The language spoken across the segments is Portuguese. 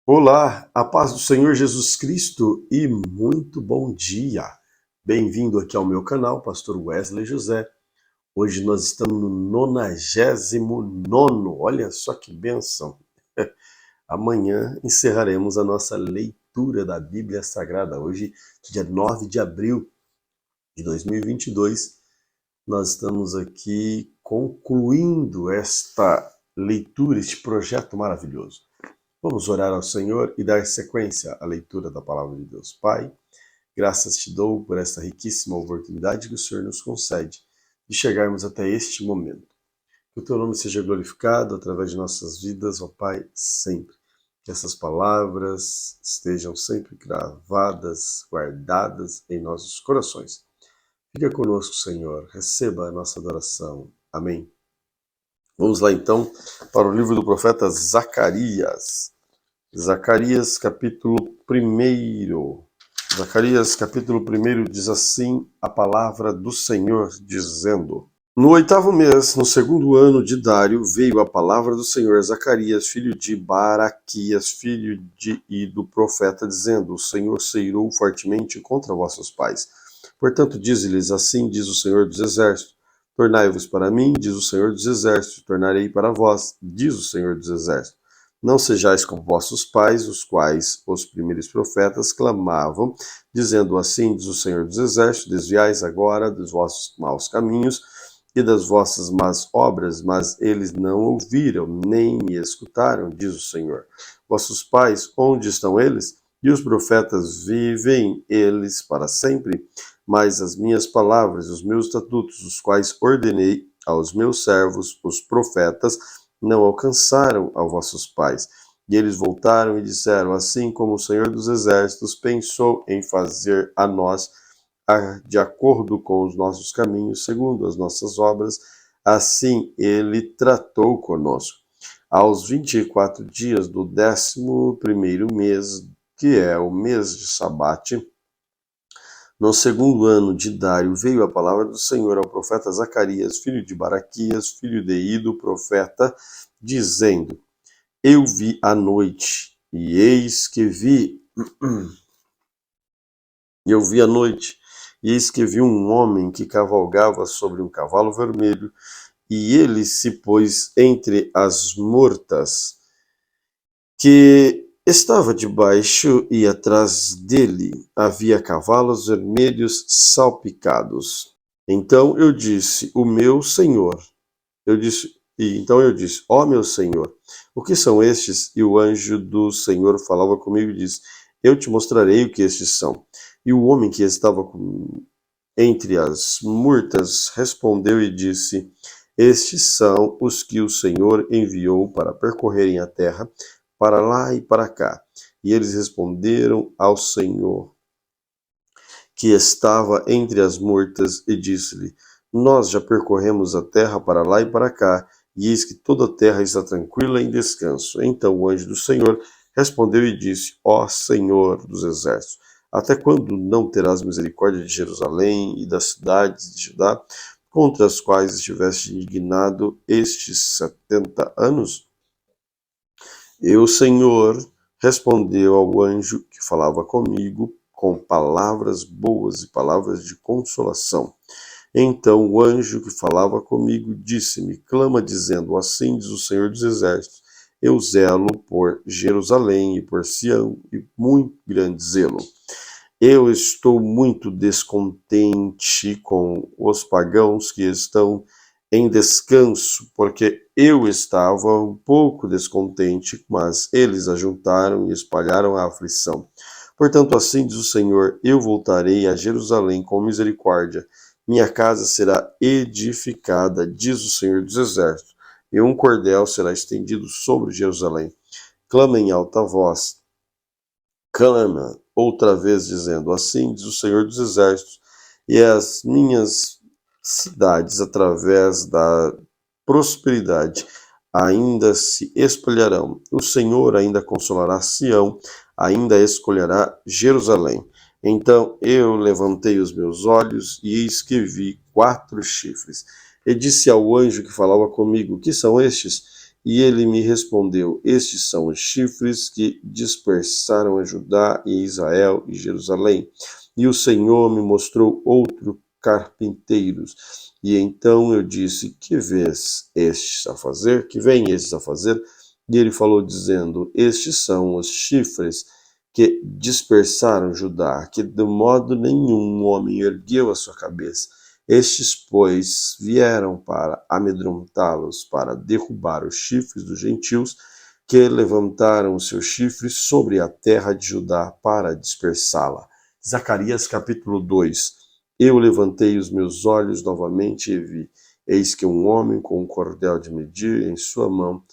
Olá, a paz do Senhor Jesus Cristo e muito bom dia. Bem-vindo aqui ao meu canal, Pastor Wesley José. Hoje nós estamos no 99º, olha só que bênção. Amanhã encerraremos a nossa leitura da Bíblia Sagrada. Hoje, dia 9 de abril de 2022, nós estamos aqui concluindo esta leitura, este projeto maravilhoso. Vamos orar ao Senhor e dar sequência à leitura da palavra de Deus. Pai, graças te dou por esta riquíssima oportunidade que o Senhor nos concede de chegarmos até este momento. Que o teu nome seja glorificado através de nossas vidas, ó Pai, sempre. Que essas palavras estejam sempre gravadas, guardadas em nossos corações. Fica conosco, Senhor. Receba a nossa adoração. Amém. Vamos lá então para o livro do profeta Zacarias. Zacarias capítulo 1. Zacarias capítulo 1 diz assim a palavra do Senhor, dizendo: No 8º mês, no 2º ano de Dário, veio a palavra do Senhor a Zacarias, filho de Baraquias, filho de Ido, profeta, dizendo: O Senhor se irou fortemente contra vossos pais. Portanto, dize-lhes: Assim diz o Senhor dos Exércitos: Tornai-vos para mim, diz o Senhor dos Exércitos, tornarei para vós, diz o Senhor dos Exércitos. Não sejais como vossos pais, os quais os primeiros profetas clamavam, dizendo: Assim diz o Senhor dos Exércitos: Desviais agora dos vossos maus caminhos e das vossas más obras, mas eles não ouviram, nem me escutaram, diz o Senhor. Vossos pais, onde estão eles? E os profetas, vivem eles para sempre? Mas as minhas palavras, os meus estatutos, os quais ordenei aos meus servos, os profetas, não alcançaram a vossos pais. E eles voltaram e disseram: Assim como o Senhor dos Exércitos pensou em fazer a nós, de acordo com os nossos caminhos, segundo as nossas obras, assim ele tratou conosco. Aos 24 dias do 11º mês, que é o mês de Sabate, no 2º ano de Dário, veio a palavra do Senhor ao profeta Zacarias, filho de Baraquias, filho de Ido, profeta, dizendo: Eu vi à noite, e eis que vi um homem que cavalgava sobre um cavalo vermelho, e ele se pôs entre as murtas, que estava debaixo, e atrás dele havia cavalos vermelhos salpicados. Então eu disse: O meu Senhor. Então eu disse: Ó meu Senhor, o que são estes? E o anjo do Senhor falava comigo e disse: Eu te mostrarei o que estes são. E o homem que estava entre as murtas respondeu e disse: Estes são os que o Senhor enviou para percorrerem a terra, para lá e para cá. E eles responderam ao Senhor que estava entre as murtas e disse-lhe: Nós já percorremos a terra para lá e para cá, e eis que toda a terra está tranquila em descanso. Então o anjo do Senhor respondeu e disse: Ó Senhor dos Exércitos, até quando não terás misericórdia de Jerusalém e das cidades de Judá, contra as quais estiveste indignado estes 70 anos? E o Senhor respondeu ao anjo que falava comigo com palavras boas e palavras de consolação. Então o anjo que falava comigo disse-me: Clama dizendo: Assim diz o Senhor dos Exércitos, eu zelo por Jerusalém e por Sião, e muito grande zelo. Eu estou muito descontente com os pagãos que estão em descanso, porque eu estava um pouco descontente, mas eles ajuntaram e espalharam a aflição. Portanto, assim diz o Senhor: eu voltarei a Jerusalém com misericórdia. Minha casa será edificada, diz o Senhor dos Exércitos, e um cordel será estendido sobre Jerusalém. Clama em alta voz, clama outra vez, dizendo: Assim diz o Senhor dos Exércitos, e as minhas cidades, através da prosperidade, ainda se espalharão. O Senhor ainda consolará Sião, ainda escolherá Jerusalém. Então eu levantei os meus olhos, e eis que vi 4 chifres. E disse ao anjo que falava comigo: Que são estes? E ele me respondeu: estes são os chifres que dispersaram a Judá e Israel e Jerusalém. E o Senhor me mostrou outro carpinteiros. E então eu disse: que vês estes a fazer? Que vêm estes a fazer? E ele falou dizendo: estes são os chifres que dispersaram Judá, que de modo nenhum homem ergueu a sua cabeça. Estes, pois, vieram para amedrontá-los, para derrubar os chifres dos gentios, que levantaram os seus chifres sobre a terra de Judá para dispersá-la. Zacarias capítulo 2. Eu levantei os meus olhos novamente e vi, eis que um homem com um cordel de medir em sua mão.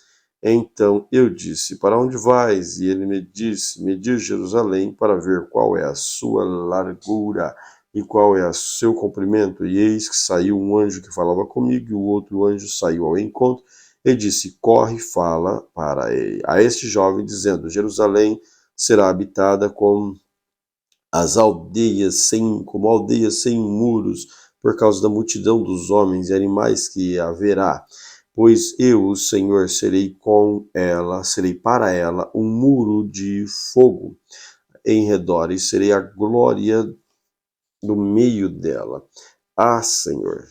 Então eu disse: para onde vais? E ele me disse: medir Jerusalém, para ver qual é a sua largura e qual é o seu comprimento. E eis que saiu um anjo que falava comigo, e o outro anjo saiu ao encontro e disse: corre e fala a este jovem, dizendo: Jerusalém será habitada como aldeias sem muros, por causa da multidão dos homens e animais que haverá. Pois eu, o Senhor, serei para ela um muro de fogo em redor, e serei a glória do meio dela. Senhor,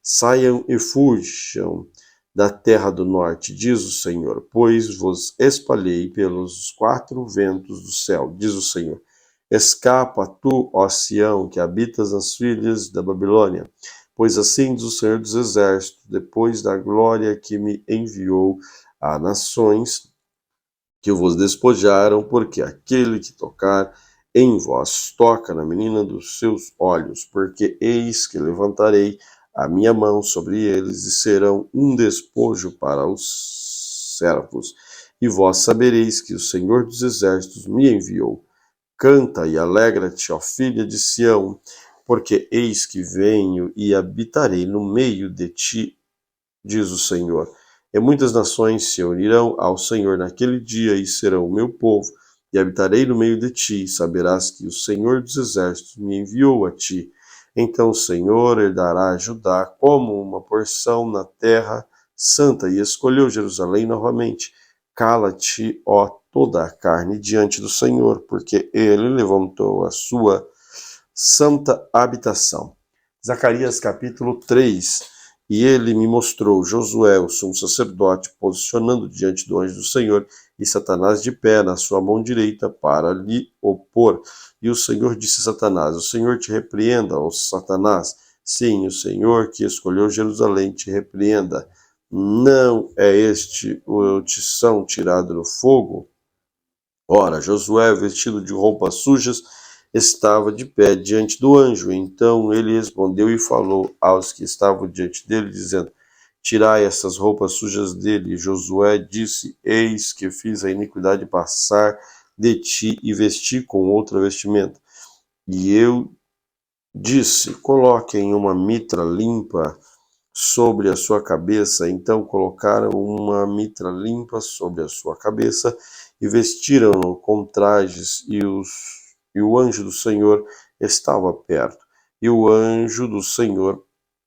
saiam e fujam da terra do norte, diz o Senhor, pois vos espalhei pelos quatro ventos do céu, diz o Senhor. Escapa tu, ó Sião, que habitas nas filhas da Babilônia, pois assim diz o Senhor dos Exércitos, depois da glória que me enviou a nações que vos despojaram, porque aquele que tocar em vós toca na menina dos seus olhos, porque eis que levantarei a minha mão sobre eles, e serão um despojo para os servos. E vós sabereis que o Senhor dos Exércitos me enviou. Canta e alegra-te, ó filha de Sião, porque eis que venho e habitarei no meio de ti, diz o Senhor. E muitas nações se unirão ao Senhor naquele dia e serão o meu povo, e habitarei no meio de ti, e saberás que o Senhor dos Exércitos me enviou a ti. Então o Senhor herdará Judá como uma porção na terra santa, e escolheu Jerusalém novamente. Cala-te, ó toda a carne, diante do Senhor, porque ele levantou a sua santa habitação. Zacarias capítulo 3. E ele me mostrou Josué, o sumo sacerdote, posicionando diante do anjo do Senhor, e Satanás de pé na sua mão direita para lhe opor. E o Senhor disse a Satanás: o Senhor te repreenda, ó Satanás. Sim, o Senhor que escolheu Jerusalém te repreenda. Não é este o tição tirado do fogo? Ora, Josué, vestido de roupas sujas, estava de pé diante do anjo. Então ele respondeu e falou aos que estavam diante dele, dizendo: tirai essas roupas sujas dele. E Josué disse: eis que fiz a iniquidade passar de ti, e vesti com outra vestimenta. E eu disse: coloquem uma mitra limpa sobre a sua cabeça. Então colocaram uma mitra limpa sobre a sua cabeça e vestiram-no com trajes, e o anjo do Senhor estava perto. E o anjo do Senhor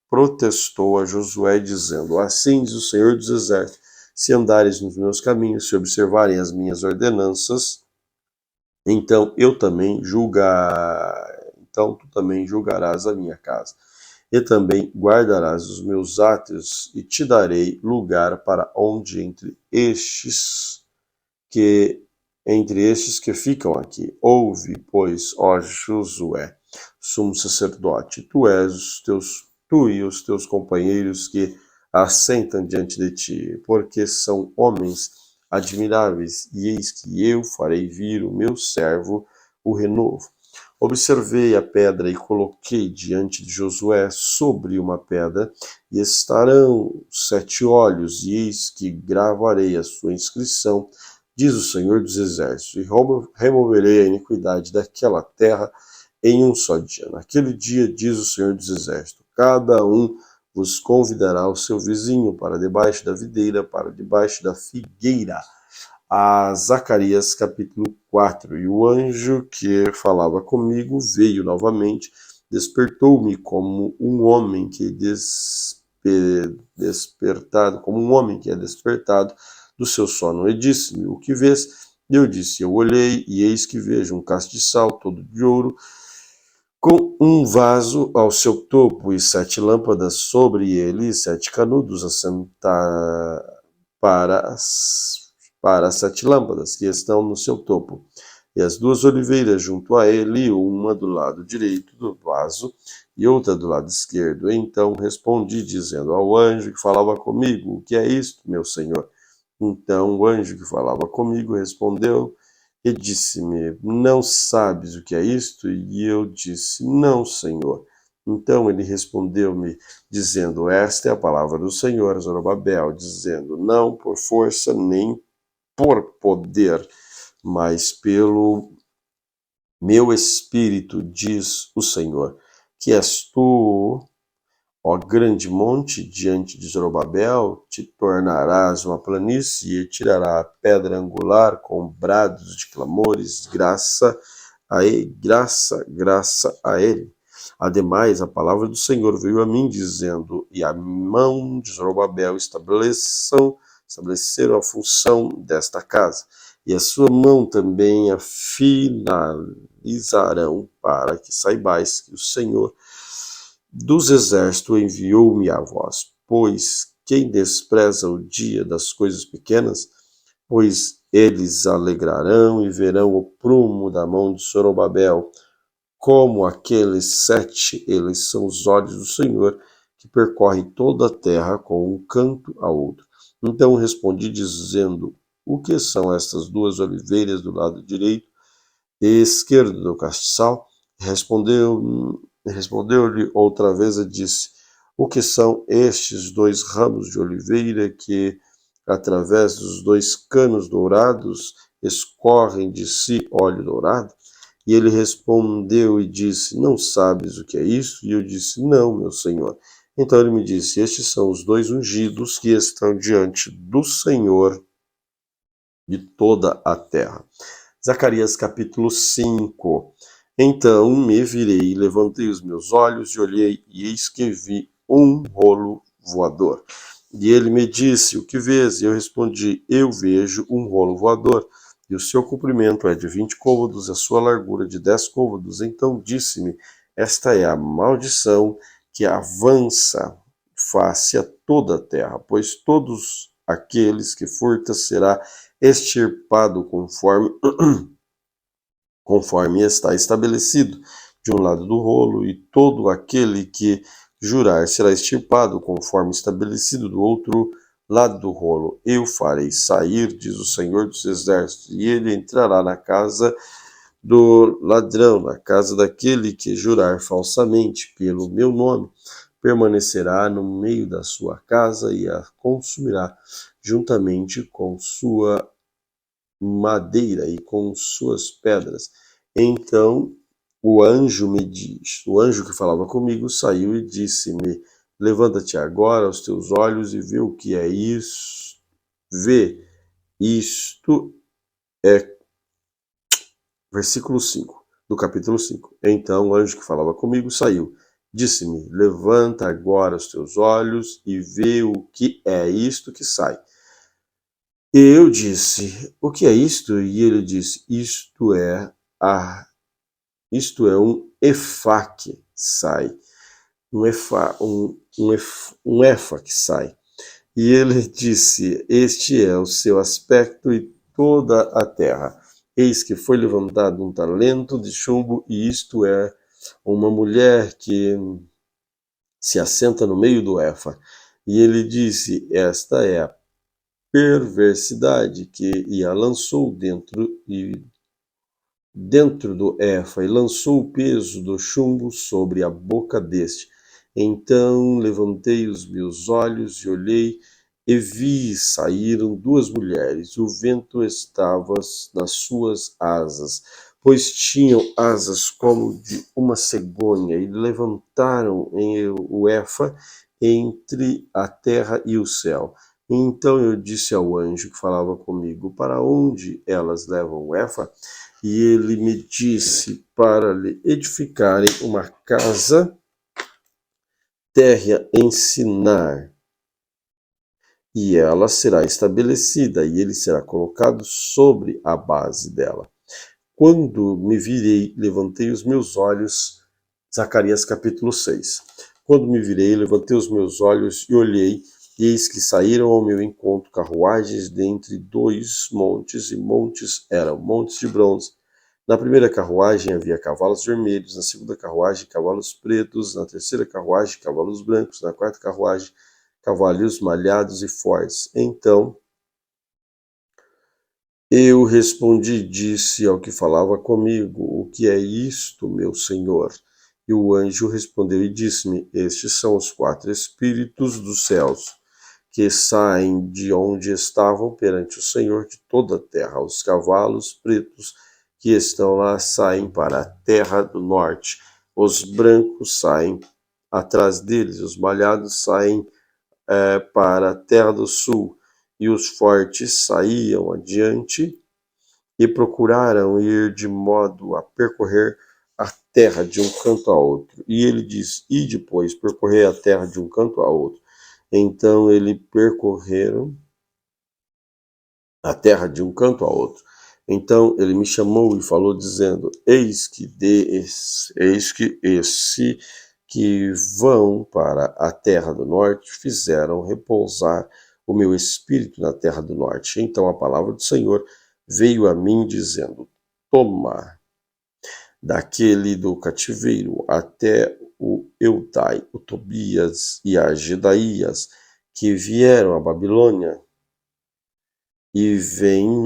protestou a Josué, dizendo: assim diz o Senhor dos Exércitos, se andares nos meus caminhos, se observarem as minhas ordenanças, então tu também julgarás a minha casa, e também guardarás os meus átrios, e te darei lugar para onde entre estes que ficam aqui. Ouve, pois, ó Josué, sumo sacerdote, tu e os teus companheiros que assentam diante de ti, porque são homens admiráveis, e eis que eu farei vir o meu servo, o renovo. Observei a pedra e coloquei diante de Josué sobre uma pedra, e estarão 7 olhos, e eis que gravarei a sua inscrição, diz o Senhor dos Exércitos, e removerei a iniquidade daquela terra em um só dia. Naquele dia, diz o Senhor dos Exércitos, cada um vos convidará ao seu vizinho para debaixo da videira, para debaixo da figueira. A Zacarias capítulo 4. E o anjo que falava comigo veio novamente, despertou-me como um homem que despertado, como um homem que é despertado do seu sono. E disse-me: o que vês? E eu disse: eu olhei, e eis que vejo um cálice de sal todo de ouro, com um vaso ao seu topo, e 7 lâmpadas sobre ele, e 7 canudos assentar para as 7 lâmpadas que estão no seu topo, e as 2 oliveiras junto a ele, uma do lado direito do vaso e outra do lado esquerdo. Então respondi, dizendo ao anjo que falava comigo: o que é isto, meu senhor? Então o anjo que falava comigo respondeu e disse-me: não sabes o que é isto? E eu disse: não, senhor. Então ele respondeu-me, dizendo: esta é a palavra do Senhor, Zorobabel, dizendo: não por força nem por poder, mas pelo meu espírito, diz o Senhor. Que és tu, ó grande monte, diante de Zorobabel, te tornarás uma planície e tirará a pedra angular com brados de clamores, graça a ele, graça a ele. Ademais, a palavra do Senhor veio a mim, dizendo: e a mão de Zorobabel estabeleceram a função desta casa, e a sua mão também a finalizarão, para que saibais que o Senhor dos exércitos enviou-me a vós. Pois quem despreza o dia das coisas pequenas, pois eles alegrarão e verão o prumo da mão de Zorobabel, como aqueles 7, eles são os olhos do Senhor, que percorre toda a terra com um canto a outro. Então respondi, dizendo: o que são estas 2 oliveiras do lado direito e esquerdo do castiçal? Respondeu-lhe outra vez e disse: o que são estes 2 ramos de oliveira que, através dos 2 canos dourados, escorrem de si óleo dourado? E ele respondeu e disse: não sabes o que é isso? E eu disse: não, meu senhor. Então ele me disse: estes são os 2 ungidos que estão diante do Senhor de toda a terra. Zacarias capítulo 5. Então me virei, levantei os meus olhos e olhei, e eis que vi um rolo voador. E ele me disse: o que vês? E eu respondi: eu vejo um rolo voador, e o seu comprimento é de 20 côvados, a sua largura de 10 côvados. Então disse-me: esta é a maldição que avança face a toda a terra, pois todos aqueles que furta será extirpado conforme está estabelecido de um lado do rolo, e todo aquele que jurar será extirpado conforme estabelecido do outro lado do rolo. Eu farei sair, diz o Senhor dos Exércitos, e ele entrará na casa do ladrão, na casa daquele que jurar falsamente pelo meu nome, permanecerá no meio da sua casa e a consumirá juntamente com sua madeira e com suas pedras. Então o anjo que falava comigo saiu e disse-me: levanta-te agora aos teus olhos e vê o que é isso. Vê, isto é. Versículo 5, do capítulo 5. Então o anjo que falava comigo saiu. Disse-me: levanta agora os teus olhos e vê o que é isto que sai. E eu disse: o que é isto? E ele disse: isto é um efá que sai. Um efa que sai. E ele disse: este é o seu aspecto e toda a terra. Eis que foi levantado um talento de chumbo, e isto é uma mulher que se assenta no meio do efa. E ele disse: esta é a perversidade que a lançou dentro do efa, e lançou o peso do chumbo sobre a boca deste. Então levantei os meus olhos e olhei, e vi saíram 2 mulheres. O vento estava nas suas asas, pois tinham asas como de uma cegonha, e levantaram o efa entre a terra e o céu. Então eu disse ao anjo que falava comigo: para onde elas levam o efa? E ele me disse: para lhe edificarem uma casa terra ensinar, e ela será estabelecida, e ele será colocado sobre a base dela. Quando me virei, levantei os meus olhos, Zacarias capítulo 6. Quando me virei, levantei os meus olhos e olhei, e eis que saíram ao meu encontro carruagens dentre dois montes, e montes eram montes de bronze. Na primeira carruagem havia cavalos vermelhos, na segunda carruagem cavalos pretos, na terceira carruagem cavalos brancos, na quarta carruagem cavalos malhados e fortes. Então eu respondi e disse ao que falava comigo: o que é isto, meu senhor? E o anjo respondeu e disse-me: estes são os 4 espíritos dos céus, que saem de onde estavam perante o Senhor de toda a terra. Os cavalos pretos que estão lá saem para a terra do norte, os brancos saem atrás deles, os malhados saem para a terra do sul, e os fortes saíam adiante e procuraram ir de modo a percorrer a terra de um canto a outro. E ele diz: e depois percorrer a terra de um canto a outro. Então eles percorreram a terra de um canto a outro. Então ele me chamou e falou, dizendo: eis que esse que vão para a terra do norte fizeram repousar o meu espírito na terra do norte. Então a palavra do Senhor veio a mim, dizendo: toma daquele do cativeiro até o Eudai, o Tobias e a Gedaías, que vieram à Babilônia, e vem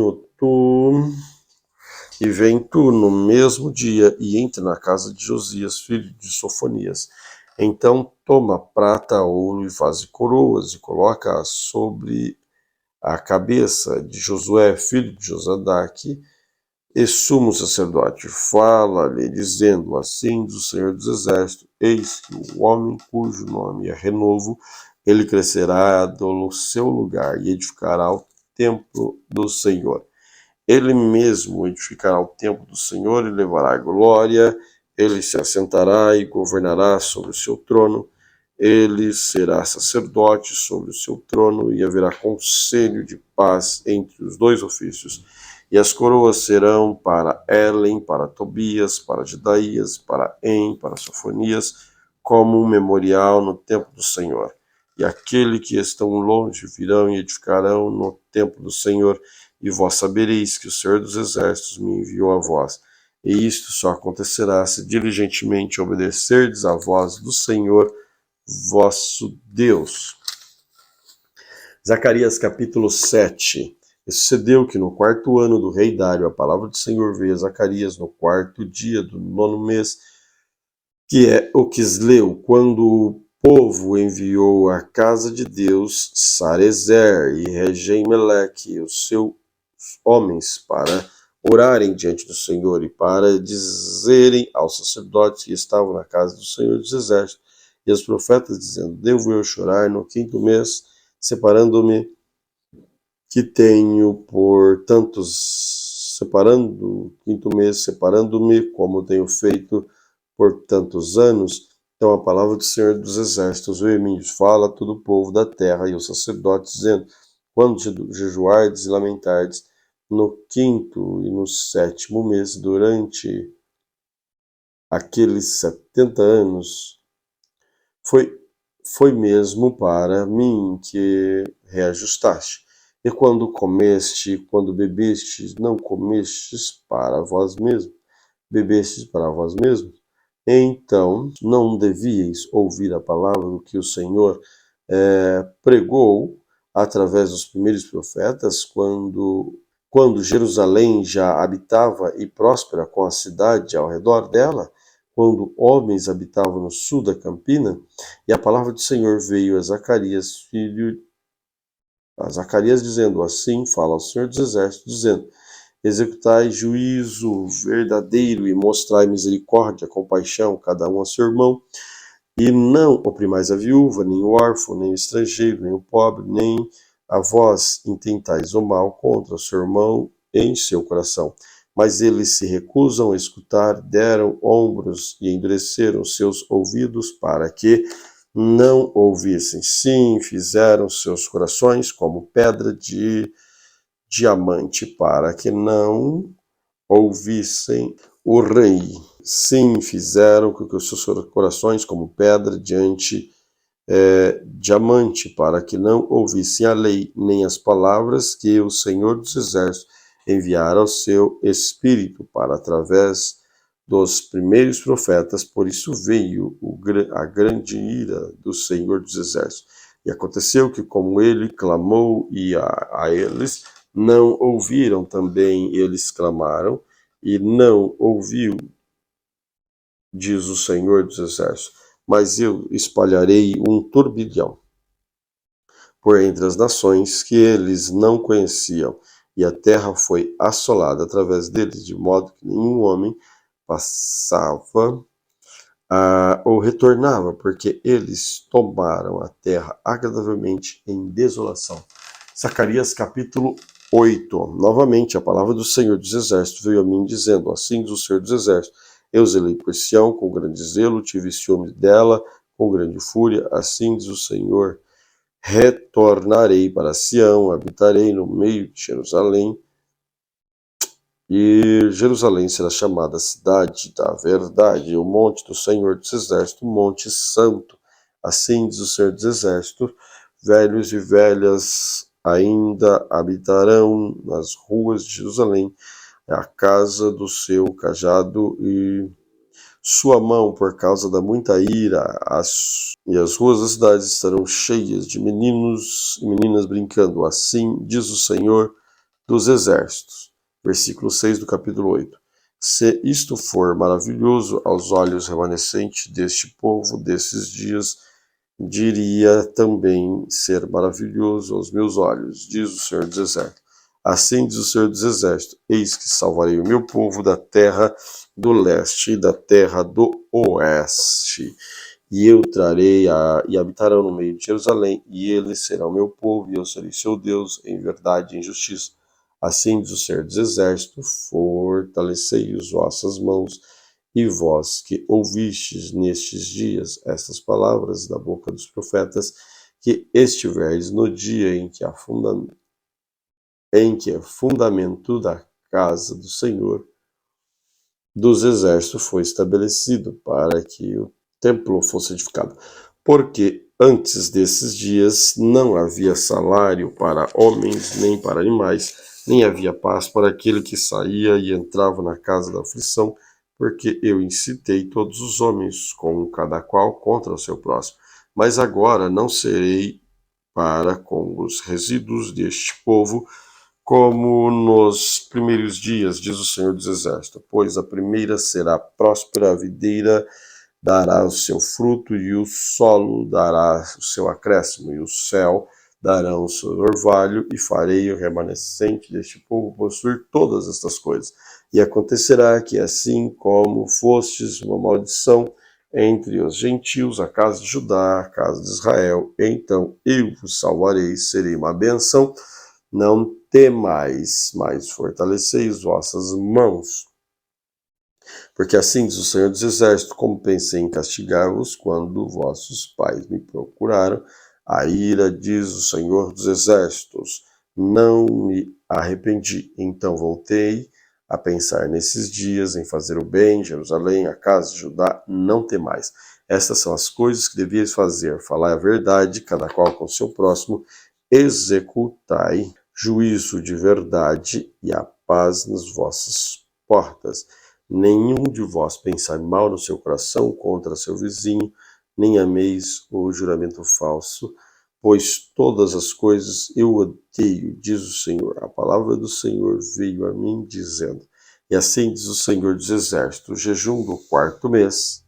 tu no mesmo dia, e entra na casa de Josias, filho de Sofonias. Então toma prata, ouro e vaze coroas, e coloca sobre a cabeça de Josué, filho de Josadaque, e sumo sacerdote. Fala-lhe, dizendo: assim diz o Senhor dos Exércitos: eis que o homem cujo nome é Renovo, ele crescerá do seu lugar e edificará o templo do Senhor. Ele mesmo edificará o templo do Senhor e levará glória. Ele se assentará e governará sobre o seu trono. Ele será sacerdote sobre o seu trono, e haverá conselho de paz entre os dois ofícios. E as coroas serão para Helen, para Tobias, para Gedaías, para para Sofonias, como um memorial no templo do Senhor. E aquele que estão longe virão e edificarão no templo do Senhor, e vós sabereis que o Senhor dos Exércitos me enviou a vós. E isto só acontecerá se diligentemente obedecerdes à voz do Senhor vosso Deus. Zacarias capítulo 7. E sucedeu que no 4º ano do rei Dário, a palavra do Senhor veio a Zacarias no 4º dia do 9º mês, que é o Quisleu, quando o povo enviou à casa de Deus Sarezer e Regem-Meleque, os seus homens, para orarem diante do Senhor e para dizerem aos sacerdotes que estavam na casa do Senhor dos Exércitos e aos profetas, dizendo: devo eu chorar no 5º mês, separando-me, que tenho por tantos, separando-me, como tenho feito por tantos anos? Então a palavra do Senhor dos Exércitos veio a mim: fala a todo o povo da terra e aos sacerdotes, dizendo: quando jejuardes e lamentardes no 5º e no 7º mês, durante aqueles 70 anos, foi mesmo para mim que reajustaste. E quando comeste, quando bebestes, não comestes para vós mesmos, bebestes para vós mesmos? Então não devíeis ouvir a palavra do que o Senhor pregou através dos primeiros profetas, quando Jerusalém já habitava e próspera com a cidade ao redor dela, quando homens habitavam no sul da campina. E a palavra do Senhor veio a Zacarias, dizendo: assim fala o Senhor dos Exércitos, dizendo: executai juízo verdadeiro e mostrai misericórdia, compaixão, cada um a seu irmão, e não oprimais a viúva, nem o órfão, nem o estrangeiro, nem o pobre, nem a vós intentais o mal contra o seu irmão em seu coração. Mas eles se recusam a escutar, deram ombros e endureceram seus ouvidos, para que não ouvissem. Sim, fizeram seus corações como pedra de diamante, para que não ouvissem o rei. Sim, fizeram com que os seus corações como pedra diamante, para que não ouvissem a lei, nem as palavras que o Senhor dos Exércitos enviara ao seu Espírito para através dos primeiros profetas. Por isso veio a grande ira do Senhor dos Exércitos. E aconteceu que, como ele clamou a eles, não ouviram, também eles clamaram, e não ouviu, diz o Senhor dos Exércitos. Mas eu espalharei um turbilhão por entre as nações que eles não conheciam, e a terra foi assolada através deles, de modo que nenhum homem passava ou retornava, porque eles tomaram a terra agradavelmente em desolação. Zacarias capítulo 8. Novamente a palavra do Senhor dos Exércitos veio a mim, dizendo: assim diz o Senhor dos Exércitos, eu zelei por Sião com grande zelo, tive ciúme dela com grande fúria, assim diz o Senhor. Retornarei para Sião, habitarei no meio de Jerusalém, e Jerusalém será chamada cidade da verdade, o monte do Senhor dos Exércitos, monte santo. Assim diz o Senhor dos Exércitos: velhos e velhas ainda habitarão nas ruas de Jerusalém, a casa do seu cajado e sua mão, por causa da muita ira, e as ruas da cidade estarão cheias de meninos e meninas brincando. Assim diz o Senhor dos Exércitos. Versículo 6 do capítulo 8. Se isto for maravilhoso aos olhos remanescentes deste povo desses dias, diria também ser maravilhoso aos meus olhos, diz o Senhor dos Exércitos. Assim diz o Senhor dos Exércitos: eis que salvarei o meu povo da terra do leste e da terra do oeste. E eu trarei e habitarão no meio de Jerusalém, e eles serão meu povo, e eu serei seu Deus em verdade e em justiça. Assim diz o Senhor dos Exércitos: fortalecei as vossas mãos, e vós que ouvistes nestes dias estas palavras da boca dos profetas, que estiverdes no dia em que é fundamento da casa do Senhor dos Exércitos foi estabelecido, para que o templo fosse edificado. Porque antes desses dias não havia salário para homens nem para animais, nem havia paz para aquele que saía e entrava na casa da aflição, porque eu incitei todos os homens, com cada qual contra o seu próximo. Mas agora não serei para com os resíduos deste povo, como nos primeiros dias, diz o Senhor dos Exércitos, pois a primeira será próspera, a videira dará o seu fruto, e o solo dará o seu acréscimo, e o céu dará o seu orvalho, e farei o remanescente deste povo possuir todas estas coisas. E acontecerá que, assim como fostes uma maldição entre os gentios, a casa de Judá, a casa de Israel, então eu vos salvarei, serei uma bênção. Não temais, mas fortalecei as vossas mãos. Porque assim diz o Senhor dos Exércitos: como pensei em castigar-vos quando vossos pais me procuraram, a ira, diz o Senhor dos Exércitos, não me arrependi. Então voltei a pensar nesses dias em fazer o bem, Jerusalém, a casa de Judá, não temais. Estas são as coisas que devias fazer: falar a verdade, cada qual com o seu próximo, executai juízo de verdade e a paz nas vossas portas. Nenhum de vós pensar mal no seu coração contra seu vizinho, nem ameis o juramento falso, pois todas as coisas eu odeio, diz o Senhor. A palavra do Senhor veio a mim, dizendo: e assim diz o Senhor dos Exércitos: o jejum do 4º mês,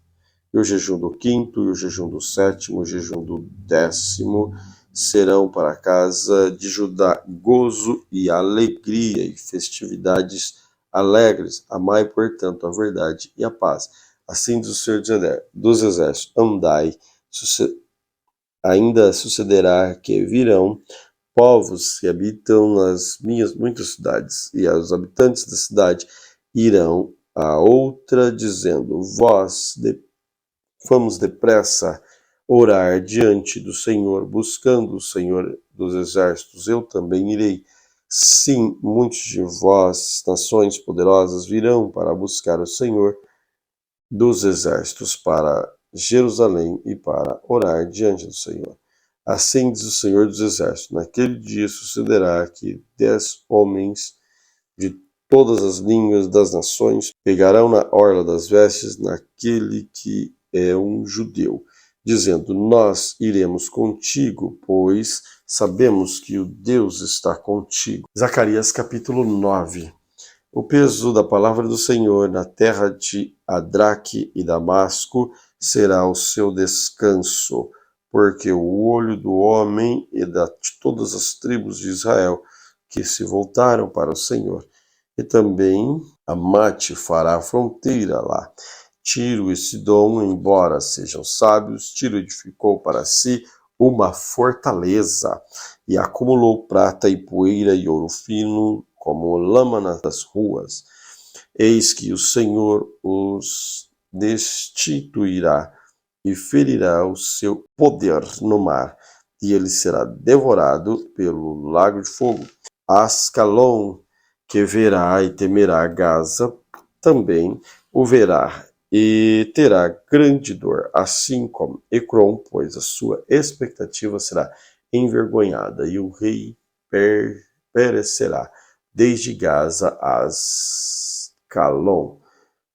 e o jejum do 5º, e o jejum do 7º, o jejum do 10º, serão para a casa de Judá gozo e alegria e festividades alegres. Amai, portanto, a verdade e a paz. Assim diz o Senhor dos Exércitos: andai, ainda sucederá que virão povos que habitam nas minhas muitas cidades, e os habitantes da cidade irão a outra, dizendo: vamos depressa orar diante do Senhor, buscando o Senhor dos exércitos, eu também irei. Sim, muitos de vós, nações poderosas, virão para buscar o Senhor dos exércitos para Jerusalém e para orar diante do Senhor. Assim diz o Senhor dos exércitos: naquele dia sucederá que 10 homens de todas as línguas das nações pegarão na orla das vestes naquele que é um judeu, dizendo: nós iremos contigo, pois sabemos que o Deus está contigo. Zacarias capítulo 9. O peso da palavra do Senhor na terra de Adraque e Damasco será o seu descanso, porque o olho do homem e de todas as tribos de Israel que se voltaram para o Senhor. E também Amate fará fronteira lá. Tiro e Sidom, embora sejam sábios, Tiro edificou para si uma fortaleza e acumulou prata e poeira e ouro fino como lama nas ruas. Eis que o Senhor os destituirá e ferirá o seu poder no mar, e ele será devorado pelo lago de fogo. Ascalon, que verá e temerá Gaza, também o verá e terá grande dor, assim como Ecrom, pois a sua expectativa será envergonhada, e o rei perecerá desde Gaza a Ascalon.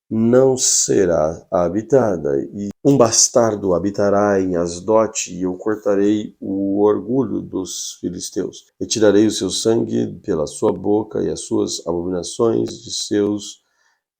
Não será habitada, e um bastardo habitará em Asdote, e eu cortarei o orgulho dos filisteus. Retirarei o seu sangue pela sua boca e as suas abominações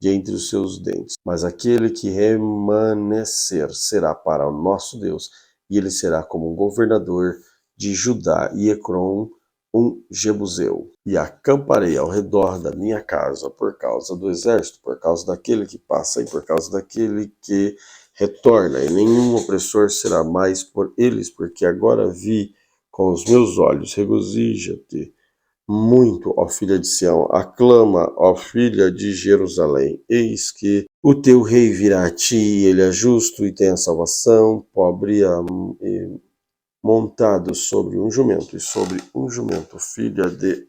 de entre os seus dentes. Mas aquele que remanescer será para o nosso Deus, e ele será como um governador de Judá e Ecrom, um jebuseu. E acamparei ao redor da minha casa por causa do exército, por causa daquele que passa e por causa daquele que retorna, e nenhum opressor será mais por eles, porque agora vi com os meus olhos. Regozija-te muito, ó filha de Sião, aclama, ó filha de Jerusalém. Eis que o teu rei virá a ti, ele é justo e tem a salvação, pobre e montado sobre um jumento, e sobre um jumento, filha de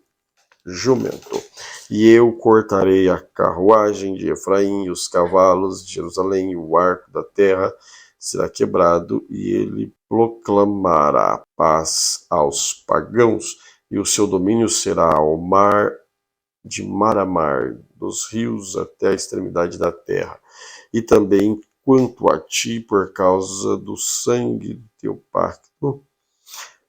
jumento. E eu cortarei a carruagem de Efraim e os cavalos de Jerusalém, e o arco da terra será quebrado, e ele proclamará paz aos pagãos, e o seu domínio será ao mar, de mar a mar, dos rios até a extremidade da terra. E também quanto a ti, por causa do sangue do teu pacto,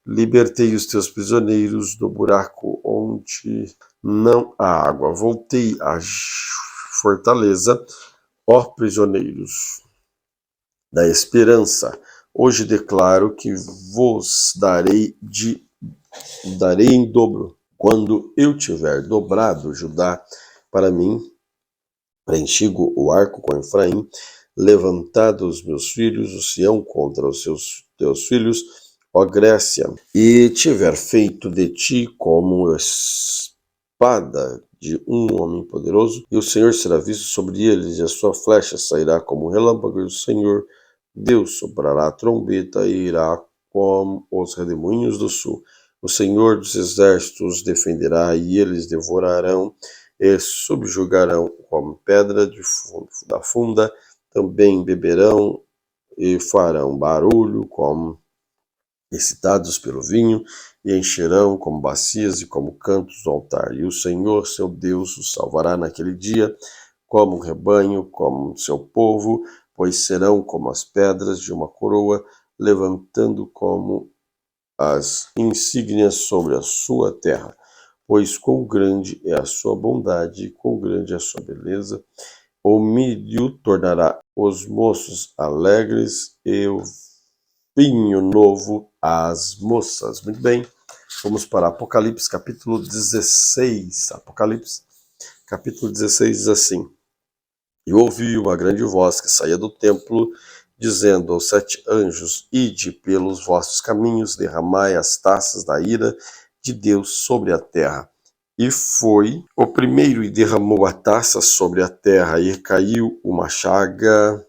libertei os teus prisioneiros do buraco onde não há água. Voltei à fortaleza, ó prisioneiros da esperança. Hoje declaro que vos darei em dobro. Quando eu tiver dobrado Judá para mim, preenchido o arco com Efraim, levantado os meus filhos, o Sião contra os teus filhos, ó Grécia, e tiver feito de ti como espada de um homem poderoso, e o Senhor será visto sobre eles, e a sua flecha sairá como um relâmpago, e o Senhor Deus soprará a trombeta e irá como os redemoinhos do sul. O Senhor dos exércitos defenderá, e eles devorarão e subjugarão como pedra da funda, também beberão e farão barulho como excitados pelo vinho, e encherão como bacias e como cantos do altar. E o Senhor, seu Deus, os salvará naquele dia, como um rebanho, como seu povo, pois serão como as pedras de uma coroa, levantando como as insígnias sobre a sua terra. Pois quão grande é a sua bondade, quão grande é a sua beleza. O milho tornará os moços alegres e o vinho novo às moças. Muito bem, vamos para Apocalipse capítulo 16. Apocalipse capítulo 16 diz assim: E ouvi uma grande voz que saía do templo, dizendo aos 7 anjos: Ide pelos vossos caminhos, derramai as taças da ira de Deus sobre a terra. E foi o primeiro e derramou a taça sobre a terra, e caiu uma chaga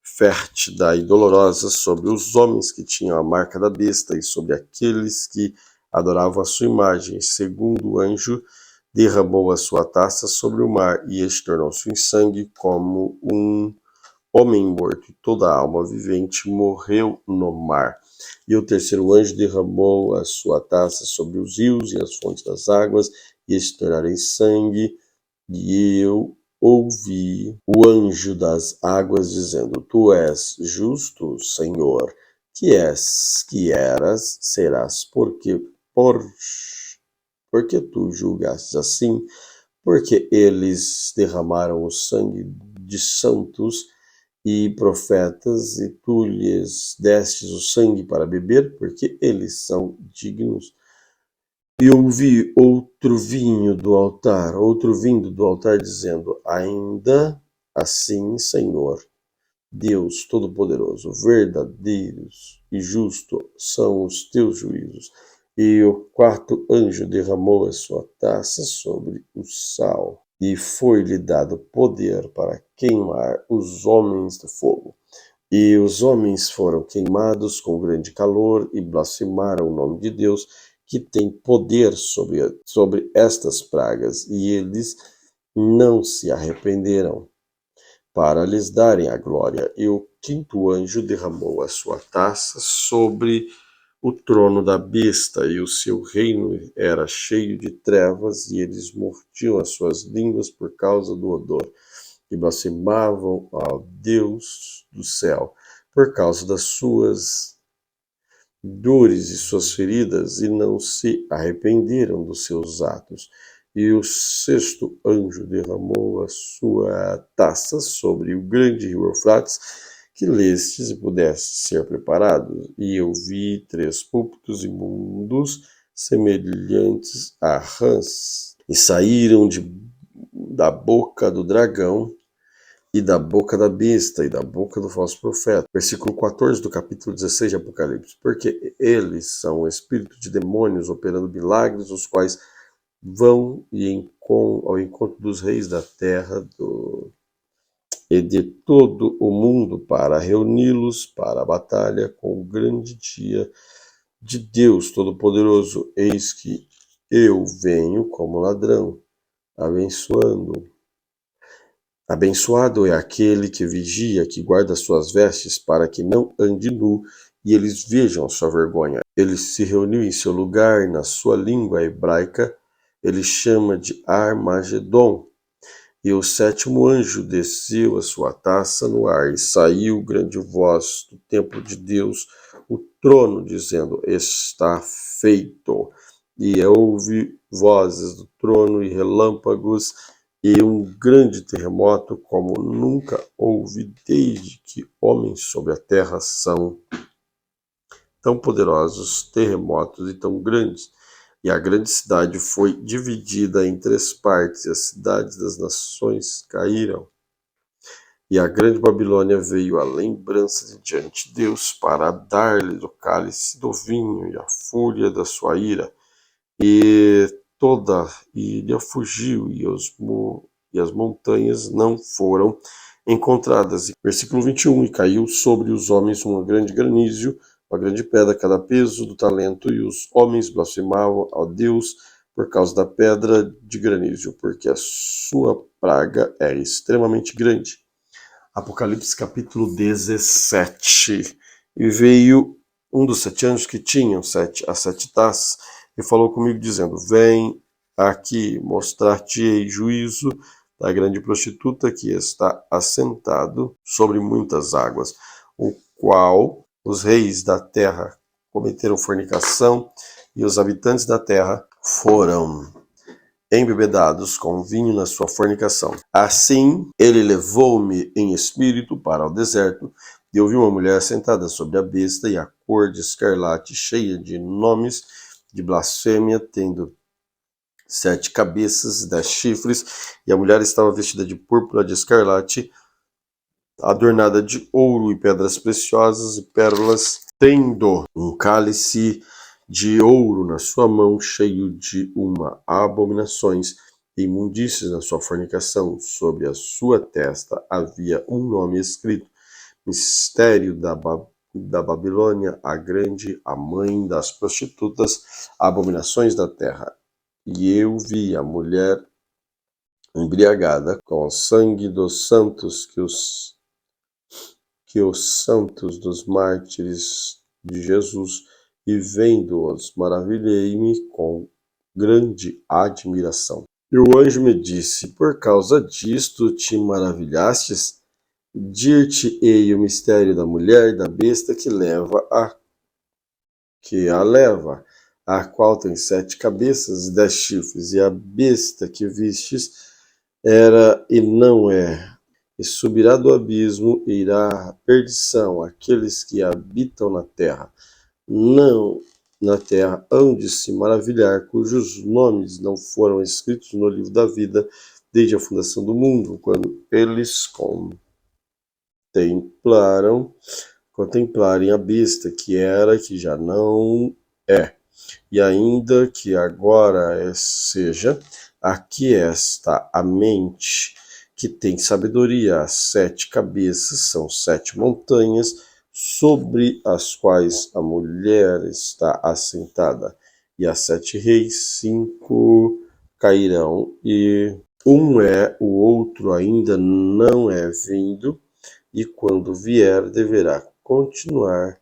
fértida e dolorosa sobre os homens que tinham a marca da besta e sobre aqueles que adoravam a sua imagem. Segundo o anjo, derramou a sua taça sobre o mar, e este tornou-se em sangue como um homem morto, e toda a alma vivente morreu no mar. E o terceiro anjo derramou a sua taça sobre os rios e as fontes das águas, e estes tornaram em sangue. E eu ouvi o anjo das águas dizendo: Tu és justo, Senhor, que eras, serás, porque tu julgastes assim, porque eles derramaram o sangue de santos e profetas, e tu lhes destes o sangue para beber, porque eles são dignos. E ouvi outro vindo do altar, dizendo: Ainda assim, Senhor, Deus Todo-Poderoso, verdadeiros e justos são os teus juízos. E o quarto anjo derramou a sua taça sobre o sal, e foi-lhe dado poder para queimar os homens do fogo. E os homens foram queimados com grande calor e blasfemaram o nome de Deus, que tem poder sobre estas pragas, e eles não se arrependeram para lhes darem a glória. E o quinto anjo derramou a sua taça sobre o trono da besta, e o seu reino era cheio de trevas, e eles mordiam as suas línguas por causa do odor, e blasfemavam ao Deus do céu por causa das suas dores e suas feridas, e não se arrependeram dos seus atos. E o sexto anjo derramou a sua taça sobre o grande rio Eufrates, que lestes e pudesse ser preparado. E eu vi 3 púlpitos imundos, semelhantes a rãs, e saíram da boca do dragão, e da boca da besta, e da boca do falso profeta. Versículo 14 do capítulo 16 de Apocalipse. Porque eles são o espírito de demônios operando milagres, os quais vão ao encontro dos reis da terra e de todo o mundo, para reuni-los para a batalha com o grande dia de Deus Todo-Poderoso. Eis que eu venho como ladrão, Abençoado é aquele que vigia, que guarda suas vestes, para que não ande nu, e eles vejam a sua vergonha. Ele se reuniu em seu lugar, na sua língua hebraica, ele chama de Armagedon. E o sétimo anjo desceu a sua taça no ar, e saiu grande voz do templo de Deus, o trono, dizendo: Está feito. E houve vozes do trono e relâmpagos, e um grande terremoto, como nunca houve desde que homens sobre a terra são. Tão poderosos terremotos e tão grandes. E a grande cidade foi dividida em 3 partes, e as cidades das nações caíram. E a grande Babilônia veio à lembrança de diante de Deus, para dar-lhe o cálice do vinho e a fúria da sua ira. E toda a ilha fugiu, e as montanhas não foram encontradas. Versículo 21. E caiu sobre os homens um grande granizo, uma grande pedra, cada peso do talento, e os homens blasfemavam ao Deus por causa da pedra de granizo, porque a sua praga é extremamente grande. Apocalipse capítulo 17. E veio um dos 7 anjos que tinham as 7 taças, e falou comigo, dizendo: Vem aqui, mostrar-te-ei juízo da grande prostituta que está assentado sobre muitas águas, o qual os reis da terra cometeram fornicação, e os habitantes da terra foram embebedados com vinho na sua fornicação. Assim, ele levou-me em espírito para o deserto, e eu vi uma mulher sentada sobre a besta, e a cor de escarlate, cheia de nomes de blasfêmia, tendo 7 cabeças e 10 chifres, e a mulher estava vestida de púrpura de escarlate, adornada de ouro e pedras preciosas e pérolas, tendo um cálice de ouro na sua mão, cheio de abominações e imundícias na sua fornicação. Sobre a sua testa havia um nome escrito: mistério da Babilônia, a grande, a mãe das prostitutas, abominações da terra. E eu vi a mulher embriagada com o sangue dos santos que os santos dos mártires de Jesus, e vendo-os, maravilhei-me com grande admiração. E o anjo me disse: por causa disto te maravilhastes? Dir-te-ei o mistério da mulher e da besta que a leva, a qual tem 7 cabeças e 10 chifres, e a besta que vistes era e não é, e subirá do abismo e irá à perdição. Aqueles que habitam na terra, não na terra, hão de se maravilhar, cujos nomes não foram escritos no livro da vida desde a fundação do mundo, quando eles contemplarem a besta que era, que já não é, e ainda que agora seja, aqui está a mente que tem sabedoria. As 7 cabeças são 7 montanhas sobre as quais a mulher está assentada, e as 7 reis, 5 cairão, e um é, o outro ainda não é vindo, e quando vier deverá continuar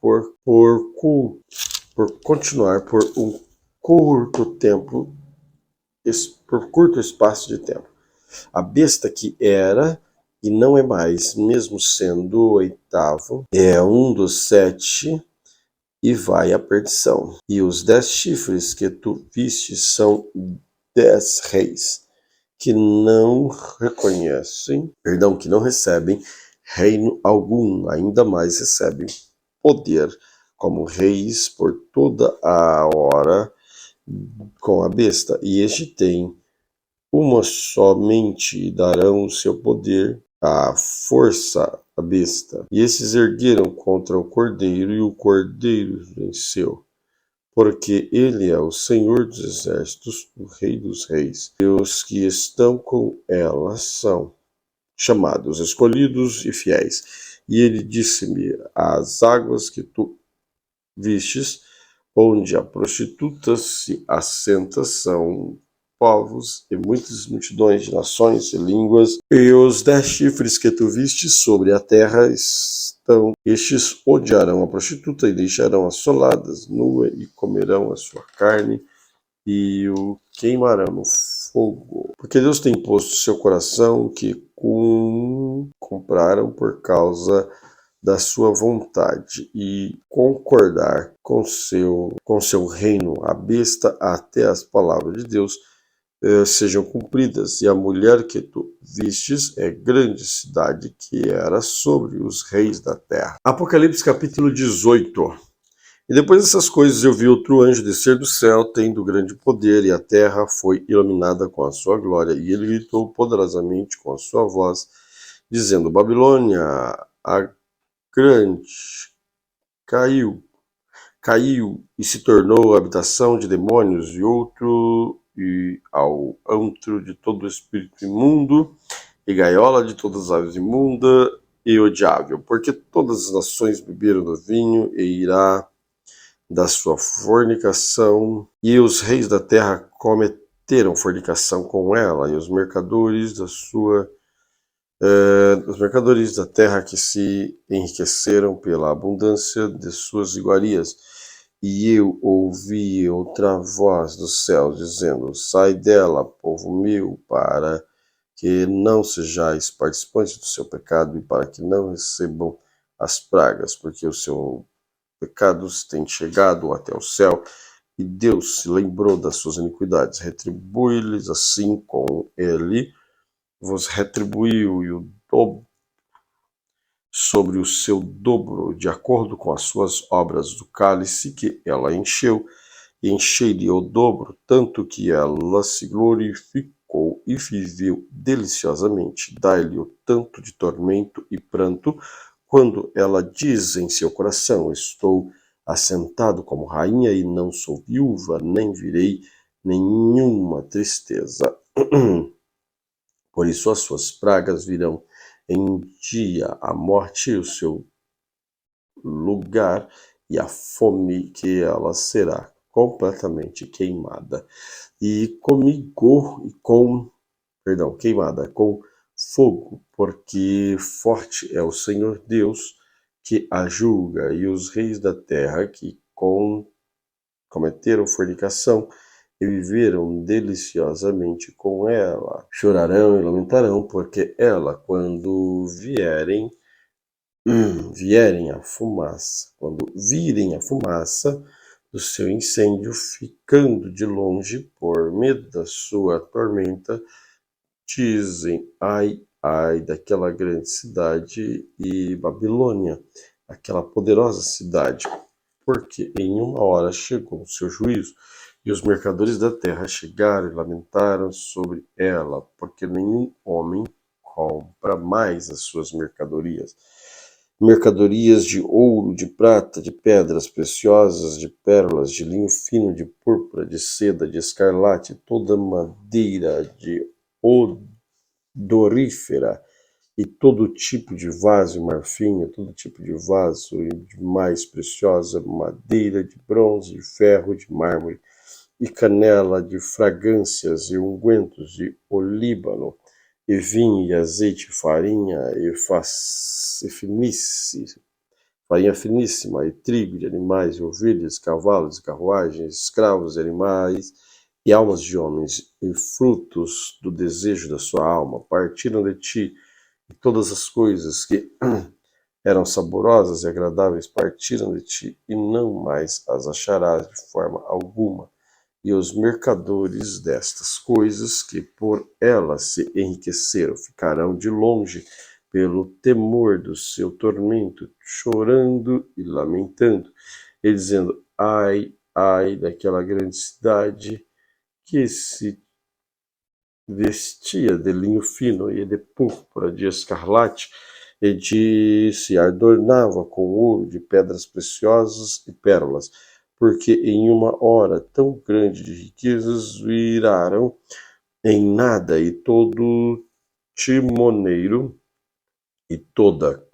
por um curto tempo, por curto espaço de tempo. A besta que era e não é mais, mesmo sendo o 8º, é um dos 7 e vai à perdição. E os 10 chifres que tu viste são 10 reis que não recebem reino algum, ainda mais recebem poder como reis por toda a hora com a besta. E este tem uma somente, e darão o seu poder, a força à besta. E esses ergueram contra o cordeiro, e o cordeiro venceu, porque ele é o Senhor dos exércitos, o Rei dos reis. E os que estão com ela são chamados, escolhidos e fiéis. E ele disse-me: as águas que tu vistes, onde a prostituta se assenta, são povos e muitas multidões de nações e línguas. E os 10 chifres que tu vistes sobre a terra estes odiarão a prostituta e deixarão assoladas, nua, e comerão a sua carne e o queimarão no fogo. Porque Deus tem posto seu coração que compraram por causa da sua vontade e concordar com seu reino, a besta, até as palavras de Deus sejam cumpridas. E a mulher que tu vistes é grande cidade, que era sobre os reis da terra. Apocalipse capítulo 18. E depois dessas coisas eu vi outro anjo descer do céu, tendo grande poder, e a terra foi iluminada com a sua glória. E ele gritou poderosamente com a sua voz, dizendo: Babilônia, a grande, caiu e se tornou habitação de demônios e ao antro de todo espírito imundo, e gaiola de todas as aves imunda e odiável, porque todas as nações beberam do vinho e irá da sua fornicação, e os reis da terra cometeram fornicação com ela, e os mercadores da terra que se enriqueceram pela abundância de suas iguarias. E eu ouvi outra voz dos céus dizendo: sai dela, povo meu, para que não sejais participantes do seu pecado e para que não recebam as pragas, porque os seus pecados têm chegado até o céu, e Deus se lembrou das suas iniquidades. Retribui-lhes assim como ele vos retribuiu, e o dobro sobre o seu dobro, de acordo com as suas obras. Do cálice que ela encheu, e enchei-lhe o dobro, tanto que ela se glorificou e viveu deliciosamente. Dai-lhe o tanto de tormento e pranto, quando ela diz em seu coração: estou assentado como rainha e não sou viúva, nem virei nenhuma tristeza. Por isso as suas pragas virão em dia a morte o seu lugar e a fome que ela será completamente queimada e queimada com fogo, porque forte é o Senhor Deus que a julga, e os reis da terra que cometeram fornicação e viveram deliciosamente com ela chorarão e lamentarão, porque ela, quando quando virem a fumaça do seu incêndio, ficando de longe por medo da sua tormenta, dizem: ai, ai daquela grande cidade e Babilônia, aquela poderosa cidade, porque em uma hora chegou o seu juízo, e os mercadores da terra chegaram e lamentaram sobre ela, porque nenhum homem compra mais as suas mercadorias de ouro, de prata, de pedras preciosas, de pérolas, de linho fino, de púrpura, de seda, de escarlate, toda madeira de odorífera, e todo tipo de vaso, marfim, todo tipo de vaso de mais preciosa madeira, de bronze, de ferro, de mármore, e canela, de fragrâncias e ungüentos de olíbano, e vinho e azeite, farinha finíssima, e trigo de animais, e ovelhas, cavalos, e carruagens, escravos e animais, e almas de homens, e frutos do desejo da sua alma, partiram de ti, e todas as coisas que eram saborosas e agradáveis partiram de ti, e não mais as acharás de forma alguma. E os mercadores destas coisas, que por elas se enriqueceram, ficarão de longe pelo temor do seu tormento, chorando e lamentando, e dizendo: ai, ai daquela grande cidade que se vestia de linho fino e de púrpura, de escarlate, e se adornava com ouro, de pedras preciosas e pérolas, porque em uma hora tão grande de riquezas viraram em nada, e todo timoneiro e toda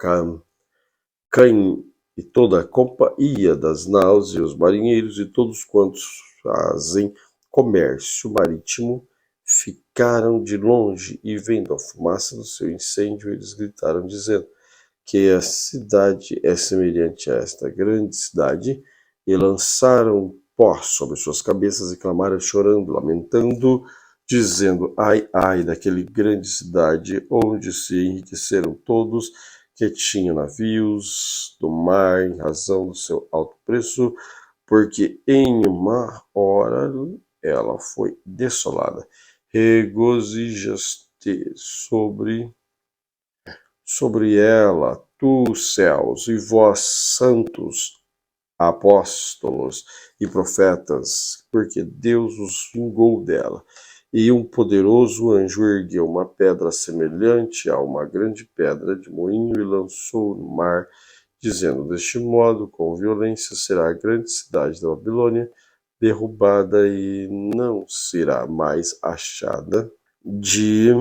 a companhia das naus e os marinheiros e todos quantos fazem comércio marítimo ficaram de longe, e vendo a fumaça do seu incêndio, eles gritaram, dizendo que a cidade é semelhante a esta grande cidade, e lançaram pó sobre suas cabeças e clamaram chorando, lamentando, dizendo: ai, ai daquele grande cidade, onde se enriqueceram todos que tinham navios do mar em razão do seu alto preço, porque em uma hora ela foi desolada. Regozijas-te sobre ela, tu, céus, e vós, santos, apóstolos e profetas, porque Deus os vingou dela. E um poderoso anjo ergueu uma pedra semelhante a uma grande pedra de moinho e lançou no mar, dizendo: deste modo, com violência, será a grande cidade da Babilônia derrubada, e não será mais achada de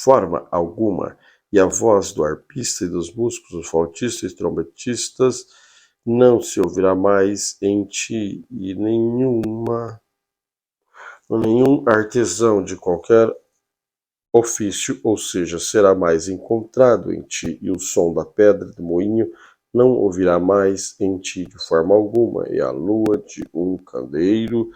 forma alguma. E a voz do arpista e dos músicos, dos flautistas e trompetistas, não se ouvirá mais em ti, e nenhum artesão de qualquer ofício, ou seja, será mais encontrado em ti, e o som da pedra do moinho não ouvirá mais em ti de forma alguma, e a lua de um candeeiro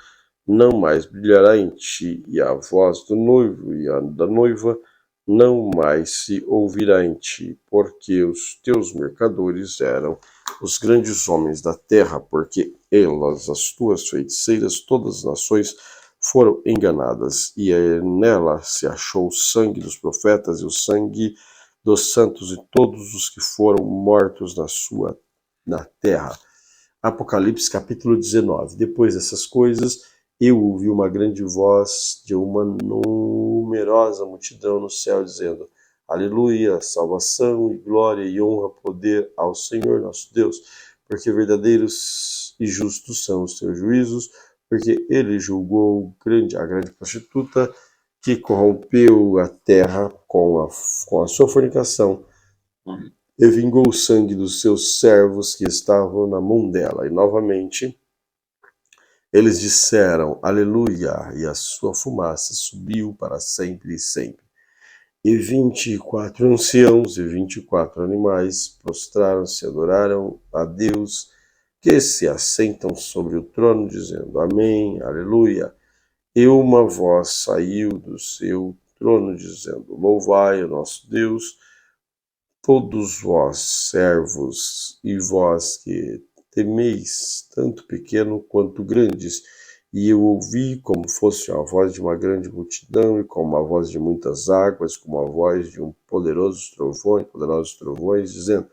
não mais brilhará em ti, e a voz do noivo e a da noiva não mais se ouvirá em ti, porque os teus mercadores eram os grandes homens da terra, porque elas, as tuas feiticeiras, todas as nações, foram enganadas, e nela se achou o sangue dos profetas e o sangue dos santos e todos os que foram mortos na terra. Apocalipse capítulo 19. Depois dessas coisas, eu ouvi uma grande voz de uma numerosa multidão no céu, dizendo: aleluia, salvação e glória e honra, poder ao Senhor nosso Deus, porque verdadeiros e justos são os teus juízos, porque ele julgou a grande prostituta que corrompeu a terra com a sua fornicação e vingou o sangue dos seus servos que estavam na mão dela. E novamente eles disseram, aleluia, e a sua fumaça subiu para sempre e sempre. E 24 anciãos e 24 animais prostraram-se e adoraram a Deus, que se assentam sobre o trono, dizendo, amém, aleluia. E uma voz saiu do seu trono, dizendo, louvai o nosso Deus, todos vós, servos, e vós que temeis, tanto pequeno quanto grandes. E eu ouvi como fosse a voz de uma grande multidão, e como a voz de muitas águas, como a voz de um poderosos trovões, dizendo,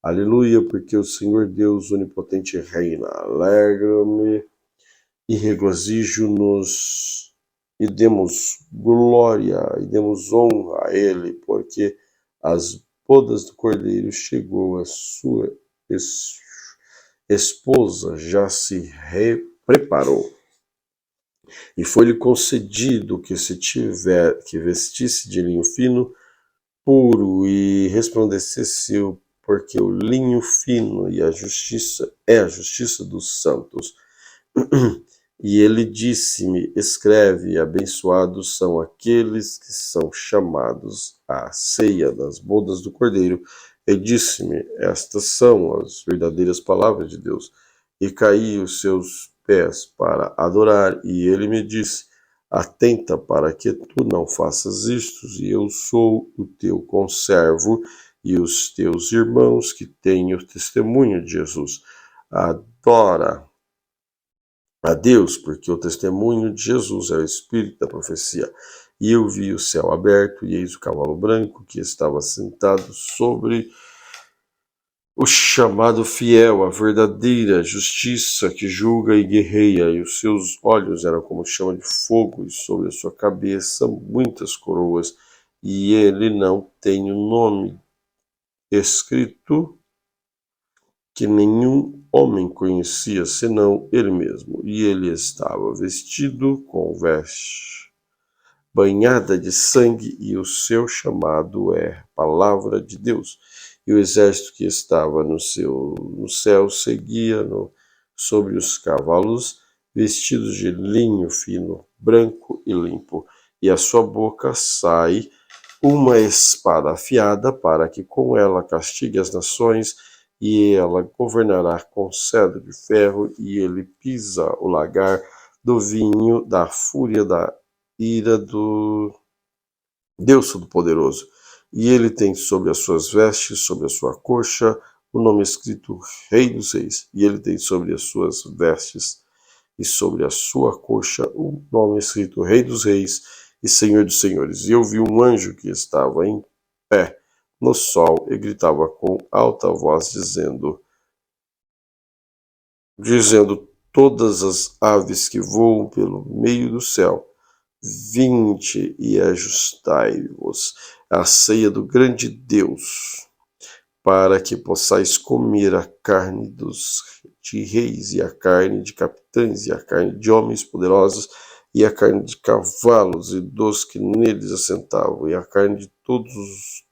aleluia, porque o Senhor Deus onipotente reina. Alegra-me e regozijo-nos, e demos glória, e demos honra a Ele, porque as bodas do Cordeiro chegou, a sua esposa já se preparou. E foi-lhe concedido que que vestisse de linho fino, puro e resplandecesse, porque o linho fino e a justiça é a justiça dos santos. E ele disse-me, escreve, abençoados são aqueles que são chamados à ceia das bodas do Cordeiro. E disse-me, estas são as verdadeiras palavras de Deus. E caí os seus pés para adorar, e ele me disse, atenta para que tu não faças isto, e eu sou o teu conservo, e os teus irmãos que têm o testemunho de Jesus. Adora a Deus, porque o testemunho de Jesus é o espírito da profecia. E eu vi o céu aberto, e eis o cavalo branco, que estava sentado sobre o chamado fiel, a verdadeira justiça que julga e guerreia, e os seus olhos eram como chama de fogo, e sobre a sua cabeça muitas coroas, e ele não tem o nome escrito que nenhum homem conhecia senão ele mesmo, e ele estava vestido com veste banhada de sangue, e o seu chamado é Palavra de Deus. E o exército que estava no céu seguia sobre os cavalos, vestidos de linho fino, branco e limpo, e a sua boca sai uma espada afiada, para que com ela castigue as nações, e ela governará com cedro de ferro, e ele pisa o lagar do vinho da fúria da ira do Deus Todo-Poderoso. E ele tem sobre as suas vestes, sobre a sua coxa, o nome escrito Rei dos Reis. E ele tem sobre as suas vestes e sobre a sua coxa o nome escrito Rei dos Reis e Senhor dos Senhores. E eu vi um anjo que estava em pé no sol e gritava com alta voz, dizendo todas as aves que voam pelo meio do céu, vinde e ajustai-vos à ceia do grande Deus, para que possais comer a carne de reis, e a carne de capitães, e a carne de homens poderosos, e a carne de cavalos, e dos que neles assentavam, e a carne de todos os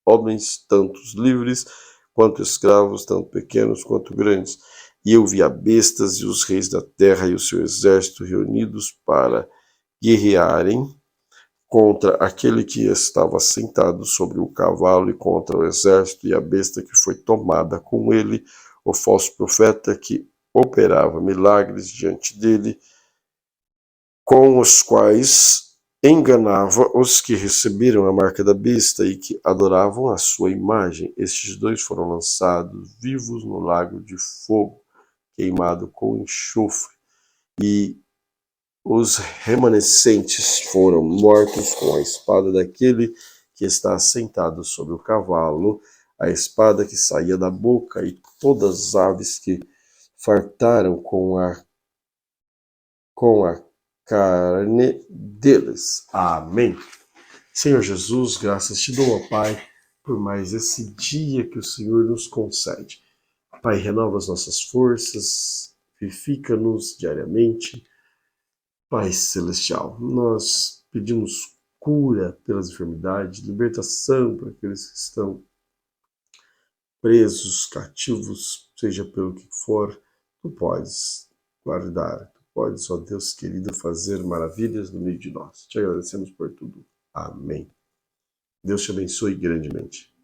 homens, tanto livres quanto escravos, tanto pequenos quanto grandes. E eu vi a bestas e os reis da terra e o seu exército reunidos para guerrearem contra aquele que estava sentado sobre o cavalo, e contra o exército e a besta que foi tomada com ele, o falso profeta que operava milagres diante dele, com os quais enganava os que receberam a marca da besta e que adoravam a sua imagem. Estes dois foram lançados vivos no lago de fogo, queimado com enxofre, e os remanescentes foram mortos com a espada daquele que está sentado sobre o cavalo, a espada que saía da boca, e todas as aves que fartaram com a carne deles. Amém. Senhor Jesus, graças te dou, ó Pai, por mais esse dia que o Senhor nos concede. Pai, renova as nossas forças, vivifica-nos diariamente. Pai Celestial, nós pedimos cura pelas enfermidades, libertação para aqueles que estão presos, cativos, seja pelo que for. Tu podes guardar, tu podes, ó Deus querido, fazer maravilhas no meio de nós. Te agradecemos por tudo. Amém. Deus te abençoe grandemente.